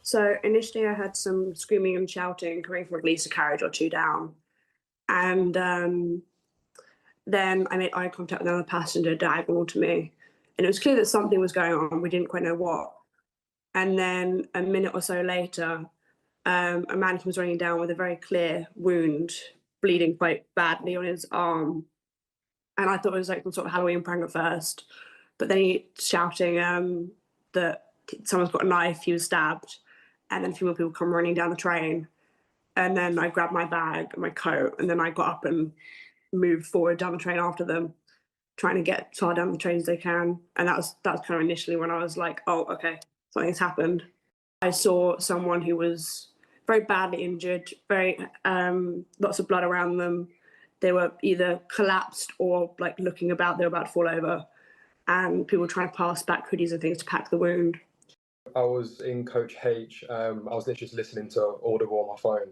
So initially I heard some screaming and shouting coming from at least a carriage or two down. And then I made eye contact with another passenger diagonal to me. And it was clear that something was going on. We didn't quite know what. And then a minute or so later, a man comes running down with a very clear wound, bleeding quite badly on his arm. And I thought it was like some sort of Halloween prank at first. But then he shouting that someone's got a knife, he was stabbed. And then a few more people come running down the train. And then I grabbed my bag and my coat, and then I got up and moved forward down the train after them, trying to get as far down the train as they can. And that was kind of initially when I was like, oh, okay, something's happened. I saw someone who was very badly injured, very lots of blood around them. They were either collapsed or like looking about, they were about to fall over. And people were trying to pass back hoodies and things to pack the wound. I was in Coach H. I was literally just listening to Audible on my phone.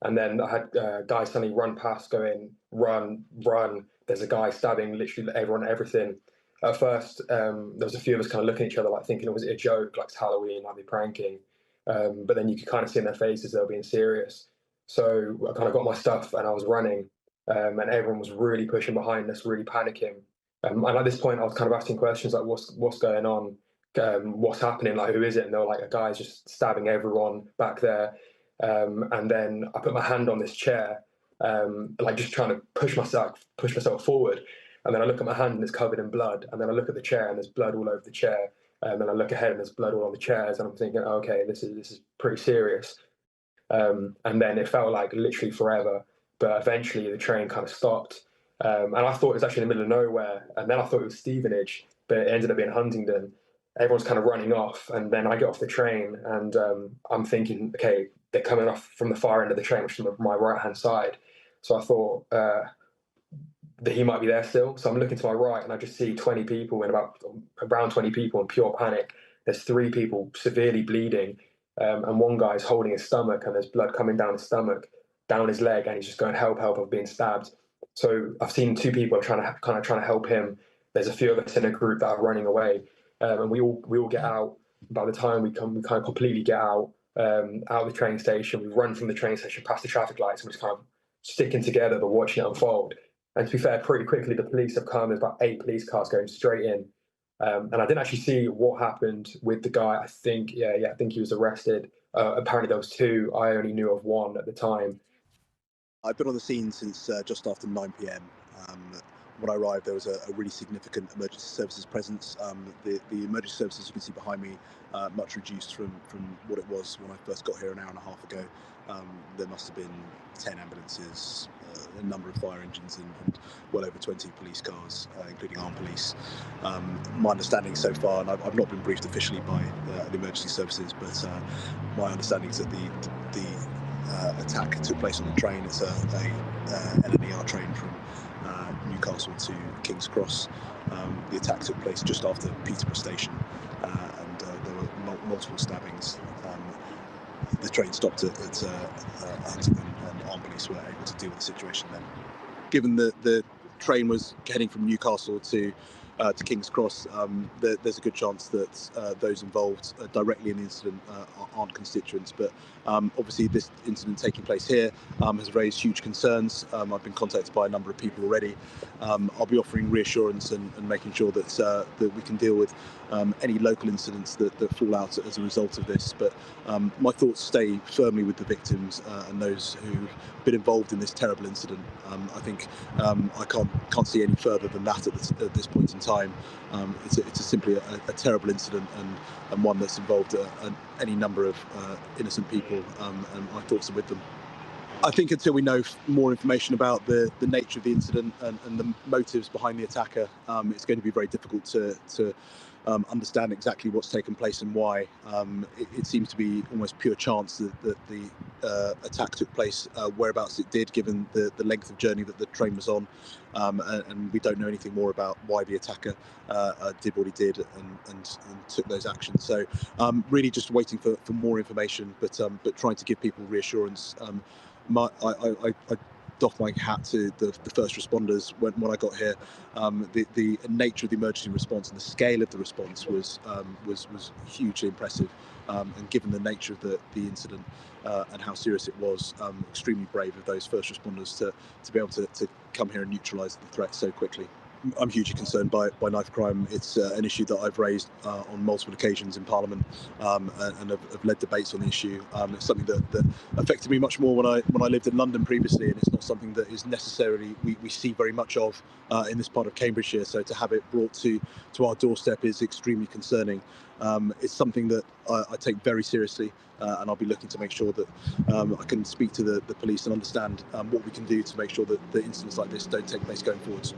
And then I had guys suddenly run past going, run, run. There's a guy stabbing literally everyone, everything. At first, there was a few of us kind of looking at each other like thinking it was a joke, like it's Halloween, like they're pranking. But then you could kind of see in their faces they were being serious. So I kind of got my stuff and I was running. And everyone was really pushing behind us, really panicking. And at this point, I was kind of asking questions like, what's going on? What's happening? Like, who is it? And they were like, a guy's just stabbing everyone back there. And then I put my hand on this chair, like just trying to push myself forward. And then I look at my hand and it's covered in blood. And then I look at the chair and there's blood all over the chair. And then I look ahead and there's blood all on the chairs. And I'm thinking, okay, this is pretty serious. And then it felt like literally forever. But eventually the train kind of stopped. And I thought it was actually in the middle of nowhere. And then I thought it was Stevenage, but it ended up being Huntingdon. Everyone's kind of running off. And then I get off the train and I'm thinking, okay, they're coming off from the far end of the train, which is my right-hand side. So I thought that he might be there still. So I'm looking to my right and I just see 20 people around 20 people in pure panic. There's 3 people severely bleeding. And one guy's holding his stomach and there's blood coming down his stomach, down his leg, and he's just going, help, help, I've been stabbed. So I've seen 2 people trying to help him. There's a few of us in a group that are running away. And we all get out. By the time we kind of completely get out of the train station, we run from the train station past the traffic lights and we're just kind of sticking together but watching it unfold. And to be fair, pretty quickly the police have come. There's about 8 police cars going straight in. And I didn't actually see what happened with the guy. I think he was arrested. Apparently there was 2. I only knew of 1 at the time. I've been on the scene since just after 9 p.m. When I arrived, there was a really significant emergency services presence. The emergency services you can see behind me, much reduced from what it was when I first got here an hour and a half ago. There must have been 10 ambulances, a number of fire engines and well over 20 police cars, including armed police. My understanding so far, and I've not been briefed officially by the emergency services, but my understanding is that the attack took place on the train. It's a LNER train from Newcastle to King's Cross. The attack took place just after Peterborough station, and there were multiple stabbings. The train stopped at Huntingdon, and armed police were able to deal with the situation then. Given that the train was heading from Newcastle to King's Cross, there's a good chance that those involved directly in the incident aren't constituents. But obviously this incident taking place here has raised huge concerns. I've been contacted by a number of people already. I'll be offering reassurance and making sure that we can deal with any local incidents that fall out as a result of this. But my thoughts stay firmly with the victims and those who've been involved in this terrible incident. I think I can't see any further than that at this point in time. It's simply a terrible incident and one that's involved any number of innocent people, and my thoughts are with them. I think until we know more information about the nature of the incident and the motives behind the attacker, it's going to be very difficult to understand exactly what's taken place and why. It seems to be almost pure chance that the attack took place whereabouts it did, given the length of journey that the train was on, and we don't know anything more about why the attacker did what he did and took those actions. So really just waiting for more information, but trying to give people reassurance. I doff my hat to the first responders when I got here. The nature of the emergency response and the scale of the response was hugely impressive. And given the nature of the incident and how serious it was, extremely brave of those first responders to be able to come here and neutralise the threat so quickly. I'm hugely concerned by knife crime. It's an issue that I've raised on multiple occasions in Parliament, and have led debates on the issue. It's something that affected me much more when I lived in London previously, and it's not something that is necessarily we see very much of in this part of Cambridgeshire. So to have it brought to our doorstep is extremely concerning. It's something that I take very seriously, and I'll be looking to make sure that I can speak to the police and understand what we can do to make sure that incidents like this don't take place going forwards.